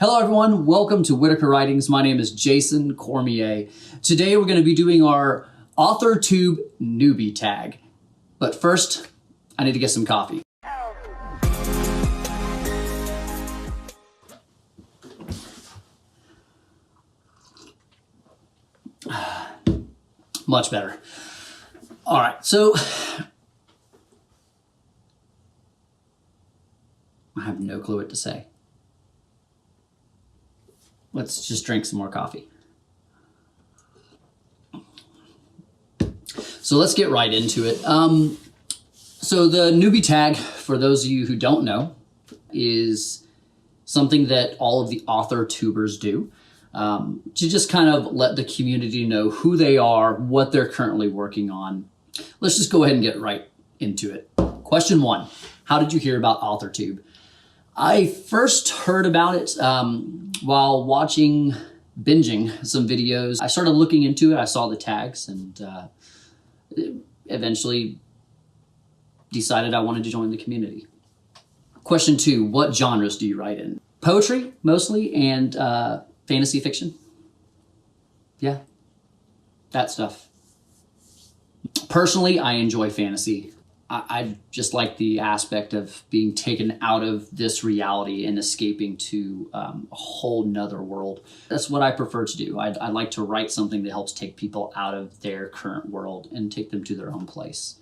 Hello everyone, welcome to Whitaker Writings. My name is Jason Cormier. Today we're going to be doing our AuthorTube Newbie Tag. But first, I need to get some coffee. Much better. All right, so I have no clue what to say. Let's just drink some more coffee. So let's get right into it. So the newbie tag, for those of you who don't know, is something that all of the AuthorTubers do to just kind of let the community know who they are, what they're currently working on. Let's just go ahead and get right into it. Question 1, how did you hear about AuthorTube? I first heard about it while binging some videos. I started looking into it. I saw the tags and eventually decided I wanted to join the community. Question 2, what genres do you write in? Poetry, mostly, and fantasy fiction. Yeah, that stuff. Personally, I enjoy fantasy. I just like the aspect of being taken out of this reality and escaping to a whole nother world. That's what I prefer to do. I like to write something that helps take people out of their current world and take them to their own place.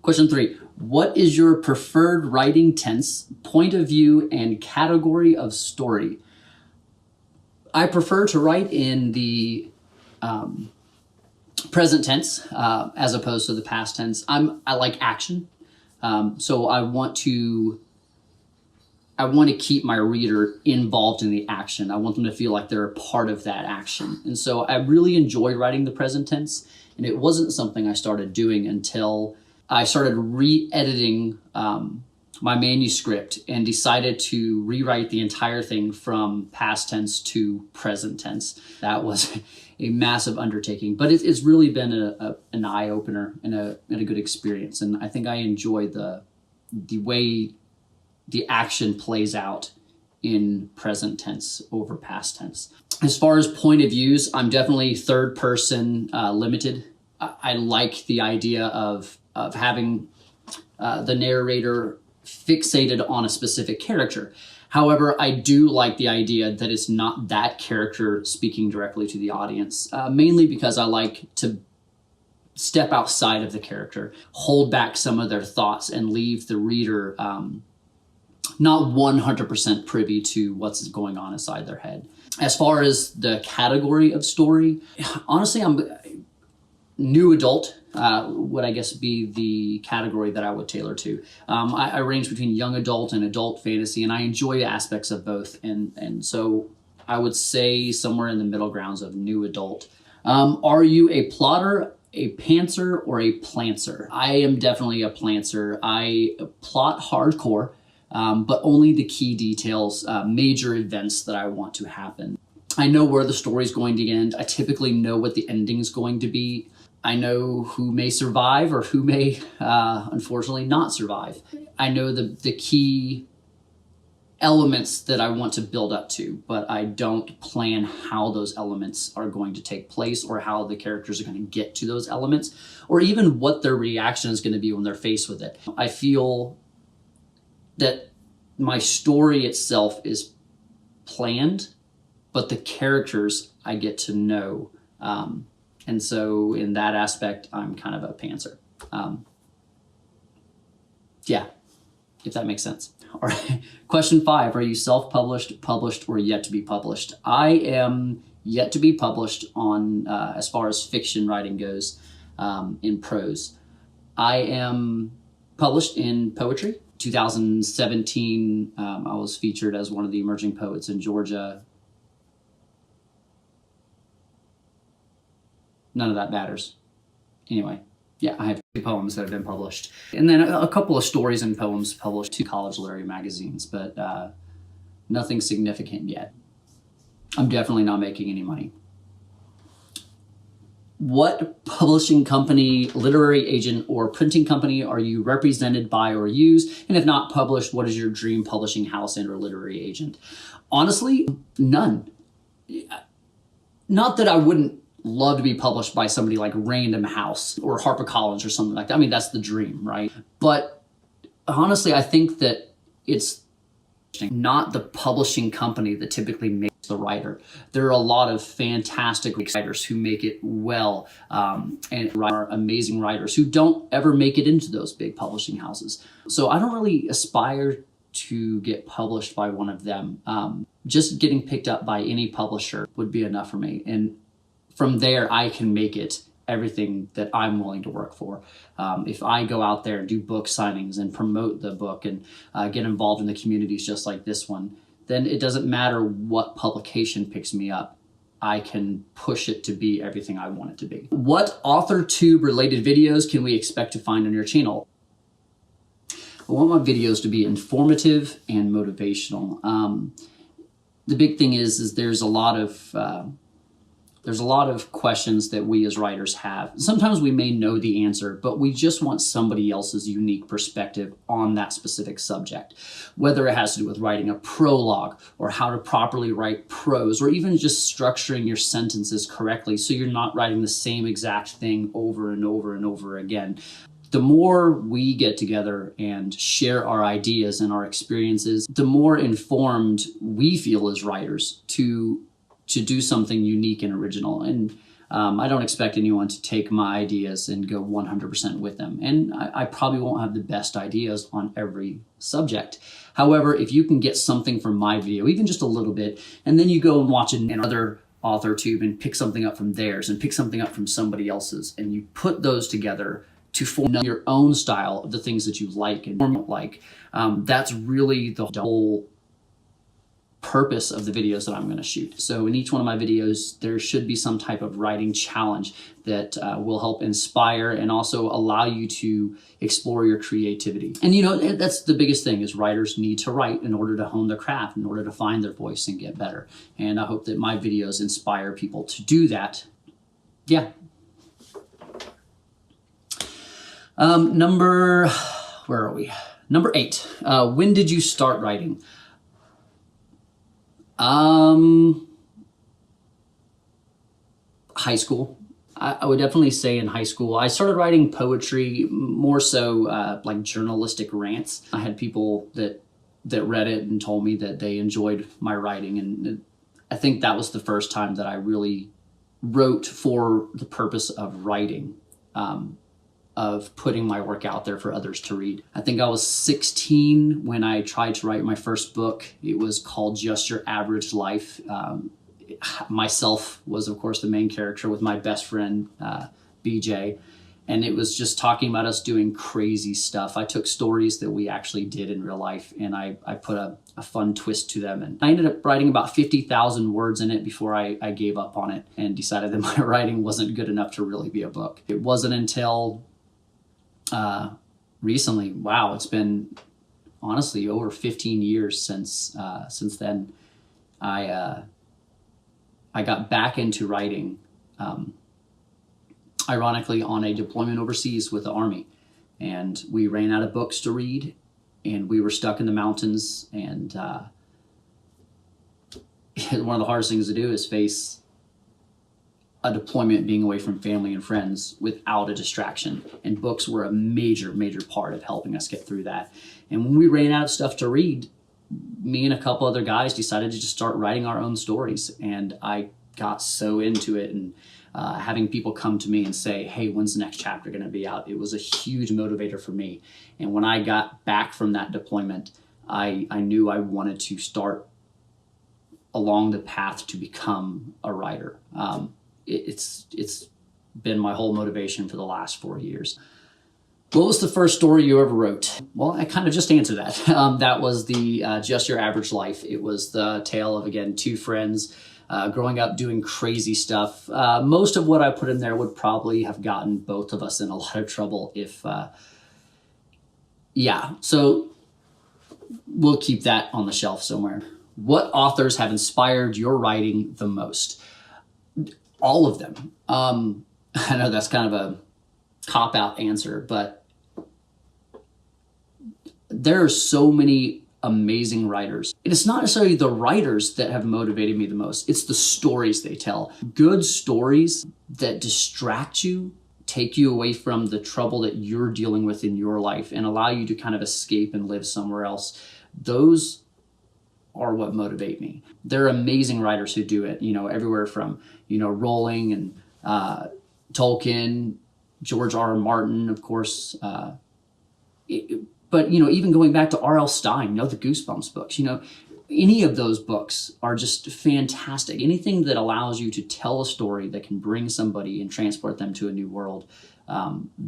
Question 3, what is your preferred writing tense, point of view, and category of story? I prefer to write in the present tense as opposed to the past tense. I like action, so I want to keep my reader involved in the action. I want them to feel like they're a part of that action. And so I really enjoyed writing the present tense, and it wasn't something I started doing until I started re-editing my manuscript and decided to rewrite the entire thing from past tense to present tense. That was a massive undertaking, but it's really been an eye-opener and a good experience. And I think I enjoy the way the action plays out in present tense over past tense. As far as point of views, I'm definitely third person limited. I like the idea of having the narrator fixated on a specific character. However, I do like the idea that it's not that character speaking directly to the audience, mainly because I like to step outside of the character, hold back some of their thoughts, and leave the reader not 100% privy to what's going on inside their head. As far as the category of story, honestly, I'm new adult. Would I guess be the category that I would tailor to. I range between young adult and adult fantasy, and I enjoy aspects of both. And so I would say somewhere in the middle grounds of new adult. Are you a plotter, a pantser, or a plantser? I am definitely a plantser. I plot hardcore, but only the key details, major events that I want to happen. I know where the story's going to end. I typically know what the ending's going to be. I know who may survive or who may, unfortunately, not survive. I know the key elements that I want to build up to, but I don't plan how those elements are going to take place or how the characters are going to get to those elements or even what their reaction is going to be when they're faced with it. I feel that my story itself is planned, but the characters I get to know. And so in that aspect, I'm kind of a pantser. Yeah, if that makes sense. All right. Question 5, are you self-published, published, or yet to be published? I am yet to be published on, as far as fiction writing goes, in prose. I am published in poetry. 2017, I was featured as one of the emerging poets in Georgia. None of that matters. Anyway, yeah, I have 2 poems that have been published. And then a couple of stories and poems published to college literary magazines, but nothing significant yet. I'm definitely not making any money. What publishing company, literary agent, or printing company are you represented by or use? And if not published, what is your dream publishing house and or literary agent? Honestly, none. Not that I wouldn't love to be published by somebody like Random House or HarperCollins or something like that. I mean, that's the dream, right? But honestly, I think that it's not the publishing company that typically makes the writer. There are a lot of fantastic writers who make it well, and are amazing writers who don't ever make it into those big publishing houses. So I don't really aspire to get published by one of them. Just getting picked up by any publisher would be enough for me. And from there, I can make it everything that I'm willing to work for. If I go out there and do book signings and promote the book and get involved in the communities just like this one, then it doesn't matter what publication picks me up. I can push it to be everything I want it to be. What AuthorTube related videos can we expect to find on your channel? I want my videos to be informative and motivational. The big thing is there's a lot of questions that we as writers have. Sometimes we may know the answer, but we just want somebody else's unique perspective on that specific subject. Whether it has to do with writing a prologue or how to properly write prose, or even just structuring your sentences correctly so you're not writing the same exact thing over and over and over again. The more we get together and share our ideas and our experiences, the more informed we feel as writers to do something unique and original. And I don't expect anyone to take my ideas and go 100% with them. And I probably won't have the best ideas on every subject. However, if you can get something from my video, even just a little bit, and then you go and watch another AuthorTube and pick something up from theirs and pick something up from somebody else's, and you put those together to form your own style of the things that you like and don't like, that's really the whole purpose of the videos that I'm going to shoot. So in each one of my videos, there should be some type of writing challenge that will help inspire and also allow you to explore your creativity. And you know, that's the biggest thing, is writers need to write in order to hone their craft, in order to find their voice and get better. And I hope that my videos inspire people to do that. Yeah. Where are we? Number 8. When did you start writing? High school. I would definitely say in high school. I started writing poetry, more so like journalistic rants. I had people that read it and told me that they enjoyed my writing, and I think that was the first time that I really wrote for the purpose of writing. Of putting my work out there for others to read. I think I was 16 when I tried to write my first book. It was called Just Your Average Life. Myself was, of course, the main character with my best friend, BJ. And it was just talking about us doing crazy stuff. I took stories that we actually did in real life, and I put a fun twist to them. And I ended up writing about 50,000 words in it before I gave up on it and decided that my writing wasn't good enough to really be a book. It wasn't until recently, wow, it's been honestly over 15 years since then, I got back into writing, ironically on a deployment overseas with the Army. And we ran out of books to read, and we were stuck in the mountains, and one of the hardest things to do is face a deployment, being away from family and friends without a distraction. And books were a major, major part of helping us get through that. And when we ran out of stuff to read, me and a couple other guys decided to just start writing our own stories. And I got so into it, and having people come to me and say, hey, when's the next chapter going to be out? It was a huge motivator for me. And when I got back from that deployment, I knew I wanted to start along the path to become a writer. It's been my whole motivation for the last 4 years. What was the first story you ever wrote? Well, I kind of just answered that. That was the Just Your Average Life. It was the tale of, again, 2 friends growing up doing crazy stuff. Most of what I put in there would probably have gotten both of us in a lot of trouble if, yeah. So we'll keep that on the shelf somewhere. What authors have inspired your writing the most? All of them. I know that's kind of a cop-out answer, but there are so many amazing writers. And it's not necessarily the writers that have motivated me the most. It's the stories they tell. Good stories that distract you, take you away from the trouble that you're dealing with in your life and allow you to kind of escape and live somewhere else. Those are what motivate me. There are amazing writers who do it, everywhere from, Rowling and Tolkien, George R.R. Martin, of course, but, even going back to R.L. Stine, the Goosebumps books, any of those books are just fantastic. Anything that allows you to tell a story that can bring somebody and transport them to a new world,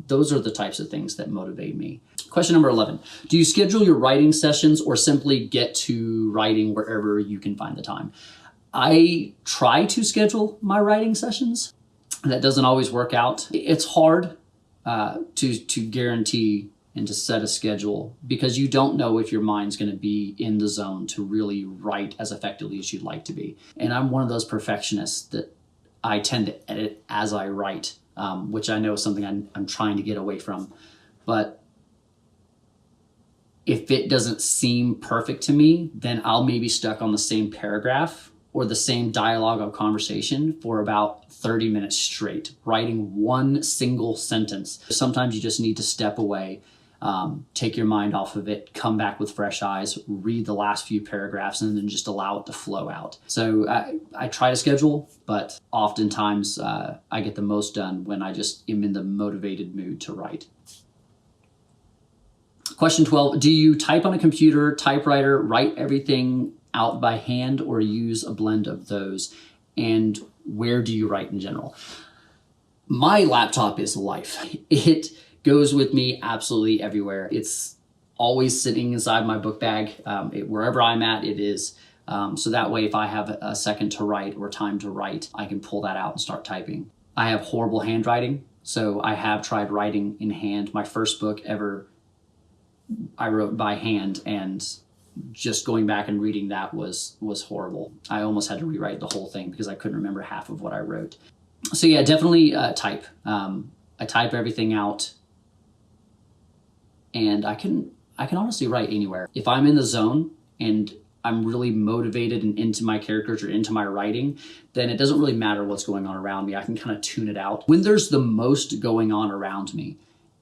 those are the types of things that motivate me. Question number 11. Do you schedule your writing sessions or simply get to writing wherever you can find the time? I try to schedule my writing sessions. That doesn't always work out. It's hard to guarantee and to set a schedule because you don't know if your mind's going to be in the zone to really write as effectively as you'd like to be. And I'm one of those perfectionists that I tend to edit as I write, which I know is something I'm trying to get away from. But if it doesn't seem perfect to me, then I'll maybe stuck on the same paragraph or the same dialogue or conversation for about 30 minutes straight, writing one single sentence. Sometimes you just need to step away, take your mind off of it, come back with fresh eyes, read the last few paragraphs, and then just allow it to flow out. So I try to schedule, but oftentimes I get the most done when I just am in the motivated mood to write. Question 12, do you type on a computer, typewriter, write everything out by hand, or use a blend of those? And where do you write in general? My laptop is life. It goes with me absolutely everywhere. It's always sitting inside my book bag. Wherever I'm at, it is. So that way, if I have a second to write or time to write, I can pull that out and start typing. I have horrible handwriting, so I have tried writing in hand. My first book ever, I wrote by hand, and just going back and reading that was horrible. I almost had to rewrite the whole thing because I couldn't remember half of what I wrote. So yeah, definitely type. I type everything out, and I can honestly write anywhere. If I'm in the zone and I'm really motivated and into my characters or into my writing, then it doesn't really matter what's going on around me. I can kind of tune it out. When there's the most going on around me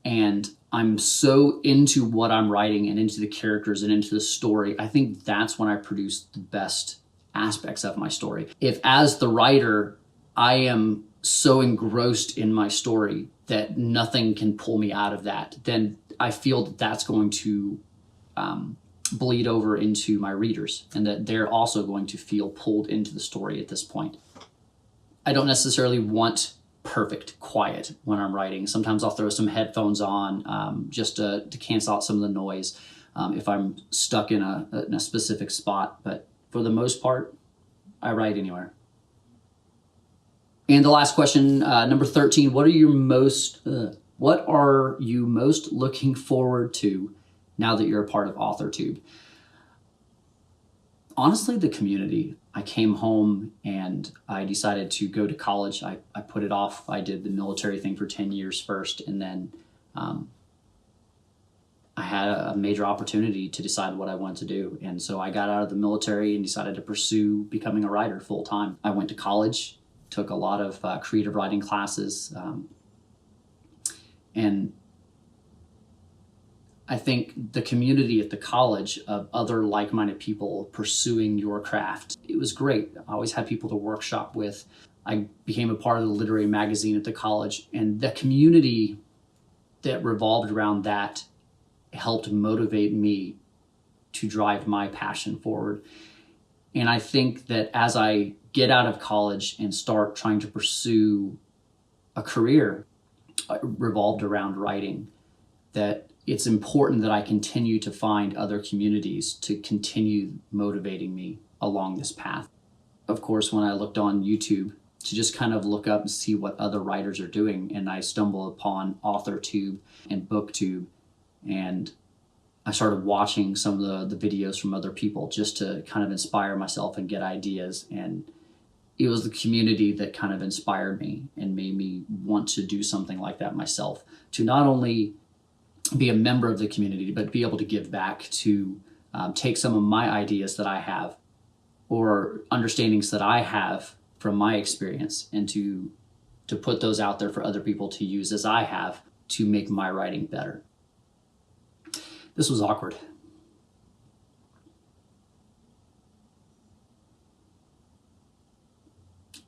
and I'm so into what I'm writing and into the characters and into the story, I think that's when I produce the best aspects of my story. If as the writer, I am so engrossed in my story that nothing can pull me out of that, then I feel that that's going to bleed over into my readers and that they're also going to feel pulled into the story at this point. I don't necessarily want perfect quiet when I'm writing. Sometimes I'll throw some headphones on just to cancel out some of the noise if I'm stuck in a specific spot. But for the most part, I write anywhere. And the last question, number 13, what are you most looking forward to now that you're a part of AuthorTube? Honestly, the community. I came home and I decided to go to college. I put it off. I did the military thing for 10 years first, and then I had a major opportunity to decide what I wanted to do. And so I got out of the military and decided to pursue becoming a writer full time. I went to college, took a lot of creative writing classes, and I think the community at the college of other like-minded people pursuing your craft, it was great. I always had people to workshop with. I became a part of the literary magazine at the college, and the community that revolved around that helped motivate me to drive my passion forward. And I think that as I get out of college and start trying to pursue a career revolved around writing, that it's important that I continue to find other communities to continue motivating me along this path. Of course, when I looked on YouTube to just kind of look up and see what other writers are doing, and I stumbled upon AuthorTube and BookTube, and I started watching some of the videos from other people just to kind of inspire myself and get ideas. And it was the community that kind of inspired me and made me want to do something like that myself, to not only be a member of the community, but be able to give back, to take some of my ideas that I have or understandings that I have from my experience, and to put those out there for other people to use as I have to make my writing better. This was awkward.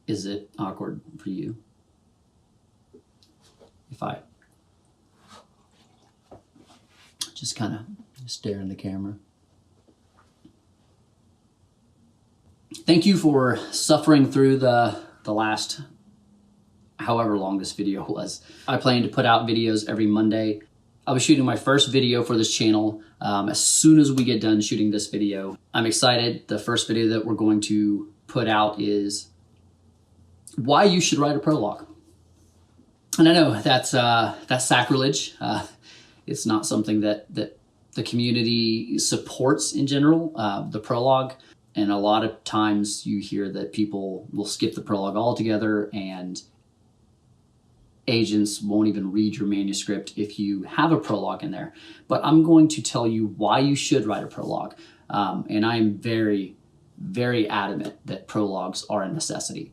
Is it awkward for you if I just kind of stare in the camera? Thank you for suffering through the last however long this video was. I plan to put out videos every Monday. I'll be shooting my first video for this channel as soon as we get done shooting this video. I'm excited. The first video that we're going to put out is why you should write a prologue. And I know that's sacrilege. It's not something that the community supports in general, the prologue. And a lot of times you hear that people will skip the prologue altogether, and agents won't even read your manuscript if you have a prologue in there. But I'm going to tell you why you should write a prologue. And I am very, very adamant that prologues are a necessity.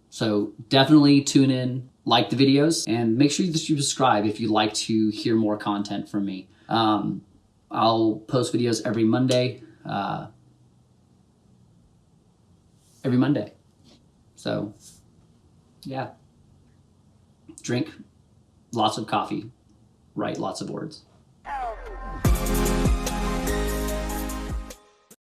So definitely tune in, like the videos, and make sure that you subscribe if you'd like to hear more content from me. I'll post videos every Monday. So yeah, drink lots of coffee, write lots of words.